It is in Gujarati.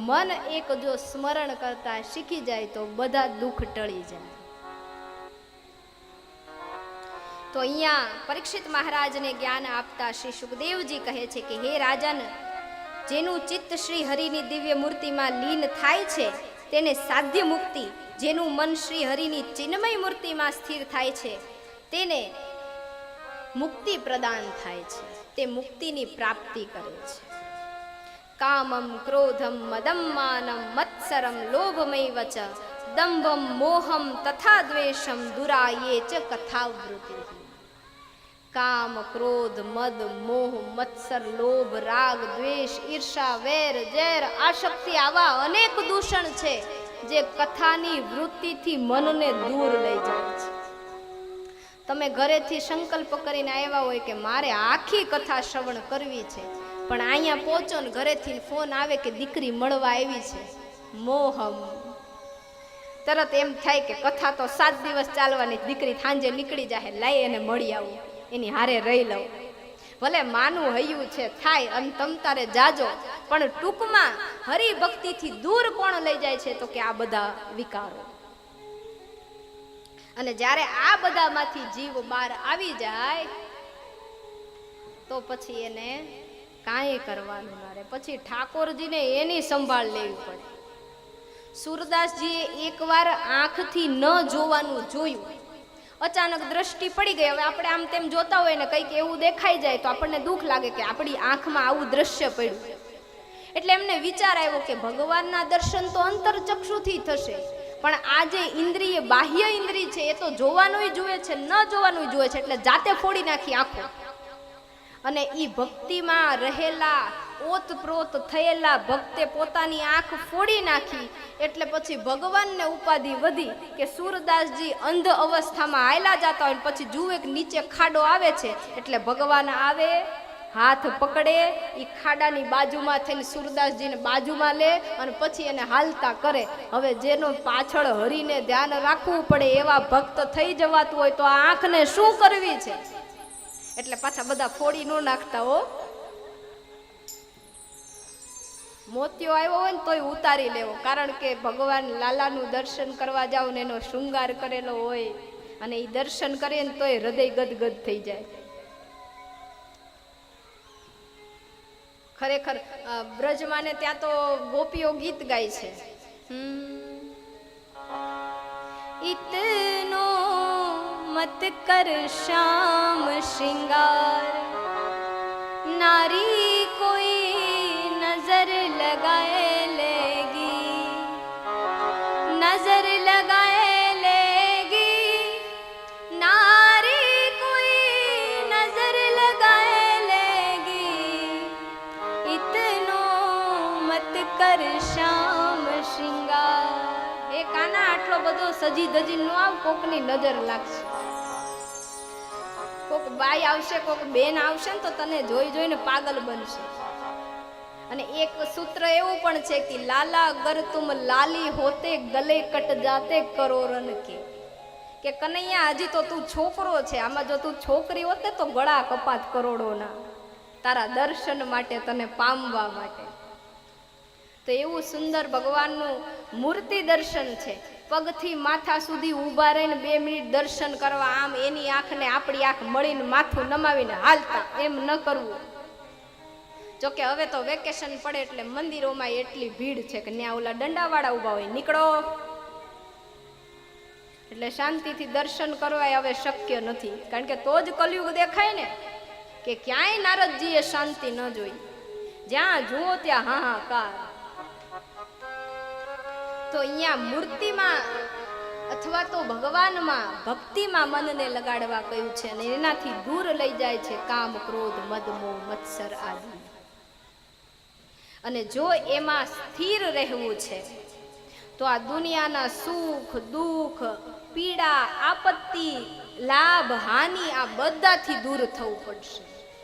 મન એક જો સ્મરણ કરતા શીખી જાય તો બધા દુઃખ ટળી જાય. તો અહીંયા પરીક્ષિત મહારાજને જ્ઞાન આપતા શ્રી સુખદેવજી કહે છે કે હે રાજન, જેનું ચિત્ત શ્રી હરિની દિવ્ય મૂર્તિમાં લીન થાય છે તેને સાધ્ય મુક્તિ, જેનું મન શ્રી હરિની ચિન્મય મૂર્તિમાં સ્થિર થાય છે તેને મુક્તિ પ્રદાન થાય છે, તે મુક્તિની પ્રાપ્તિ કરે છે. કામમ ક્રોધમ મદમ માનમ મત્સરમ લોભમય વચ દંભમ મોહમ તથા દ્વેષમ દુરાયે ચ કથાવૃત્તિ. કામ, ક્રોધ, મદ, મોહ, મત્સર, લોભ, રાગ, દ્વેષ, ઈર્ષા, વેર, ઝેર, આસક્તિ આવા અનેક દૂષણ છે જે કથાની વૃત્તિથી મનને દૂર લઈ જાય છે. તમે ઘરેથી સંકલ્પ કરીને આવ્યા હોય કે મારે આખી કથા શ્રવણ કરવી છે, પણ અહીંયા પહોંચો ને ઘરેથી ફોન આવે કે દીકરી મળવા આવી છે, મોહમ, તરત એમ થાય કે કથા તો 7 દિવસ ચાલવાની, દીકરી સાંજે નીકળી જાય, લાઈ એને મળી આવું, એની હારે રહી લઉં. ભલે માનું હૈયું છે થાય અને તમ તારે જાજો, પણ ટૂંકમાં હરિભક્તિથી દૂર કોણ લઈ જાય છે તો કે આ બધા વિકારો. અને જ્યારે આ બધામાંથી જીવ બહાર આવી જાય તો પછી એને કાંઈ કરવાનું ના રહે, પછી ઠાકોરજીને એની સંભાળ લેવી પડે. સુરદાસજીએ એકવાર આંખથી ન જોવાનું જોયું, અચાનક દ્રષ્ટિ પડી ગઈ. હવે આપણે આમ તેમ જોતા હોય ને કંઈક એવું દેખાઈ જાય તો આપણને દુઃખ લાગે કે આપણી આંખમાં આવું દ્રશ્ય પડ્યું. એટલે એમને વિચાર આવ્યો કે ભગવાનના દર્શન તો અંતરચક્ષુથી થશે, પણ આ જે ઇન્દ્રિય, બાહ્ય ઇન્દ્રિય છે એ તો જોવાનુંય જુએ છે, ન જોવાનુંય જુએ છે. એટલે જાતે ફોડી નાખી આંખો, અને ઈ ભક્તિમાં રહેલા ઓતપ્રોત થયેલા ભક્તે પોતાની આંખ ફોડી નાખી. એટલે પછી ભગવાનને ઉપાધિ વધી કે સુરદાસજી અંધ અવસ્થામાં હાયલા જતા હોય, પછી જુએ કે નીચે ખાડો આવે છે, એટલે ભગવાન આવે, હાથ પકડે, એ ખાડાની બાજુમાં થઈને સુરદાસજીને બાજુમાં લે અને પછી એને હાલતા કરે. હવે જેનો પાછળ હરીને ધ્યાન રાખવું પડે એવા ભક્ત થઈ જવાતું હોય તો આ આંખને શું કરવી છે? એટલે પાછા બધા ફોડી ન નાખતા હો. મોતિયો આવ્યો હોય ને તોય ઉતારી લેવો, કારણ કે ભગવાન લાલાનું દર્શન કરવા જાવ ને એનો શૃંગાર કરેલો હોય અને એ દર્શન કરે ને તોય હૃદય ગદગદ થઈ જાય. ખરેખર બ્રજમાં ને ત્યાં તો ગોપીઓ ગીત ગાય છે, ઇતનો મત કર શ્યામ શ્રૃંગાર, નારી કોઈ નજર લગાએ લેગી, નજર લગાએ લેગી, નારી કોઈ નજર લગાએ લેગી, ઇતનો મત કર શ્યામ શ્રૃંગાર. એ કાના આટલો બધો સજી ધજી નો આવ, કોકની નજર લાગશે, કોક બાઈ આવશે, કોક બેન આવશે ને તો તને જોઈ જોઈને પાગલ બનશે. અને એક સૂત્ર એવું પણ છે કે લાલા અગર તુમ લાલી હોતે ગલે કટ જાતે કરોરન કે કનૈયા હજી તો તું છોકરો છે, આમાં જો તું છોકરી હોતે તો ગળા કપાત કરોડોના, તારા દર્શન માટે, તને પામવા માટે. તો એવું સુંદર ભગવાનનું મૂર્તિ દર્શન છે. પગથી માથા સુધી ઊભા રહીને 2 મિનિટ દર્શન કરવા, આમ એની આંખને આપણી આંખ મળીને માથું નમાવીને હાલતા, એમ ન કરવું. જોકે હવે તો વેકેશન પડે એટલે મંદિરોમાં એટલી ભીડ છે કે ત્યાં ઓલા દંડાવાળા ઊભા હોય, નીકળો, એટલે શાંતિથી દર્શન કરવા હવે શક્ય નથી. કારણ કે તો જ કલયુગ દેખાય ને, કે ક્યાંય નારદજીએ શાંતિ ન જોઈ, જ્યાં જુઓ ત્યાં હાહાકાર. તો અહીંયા મૂર્તિમાં અથવા તો ભગવાનમાં, ભક્તિમાં મનને લગાડવા કહ્યું છે, અને એનાથી દૂર લઈ જાય છે કામ, ક્રોધ, મદ, મોહ, મત્સર આદિ. અને જો એમાં સ્થિર રહેવું છે તો આ દુનિયાના સુખ, દુઃખ, પીડા, આપત્તિ, લાભ, હાનિ આ બધાથી દૂર થવું પડશે.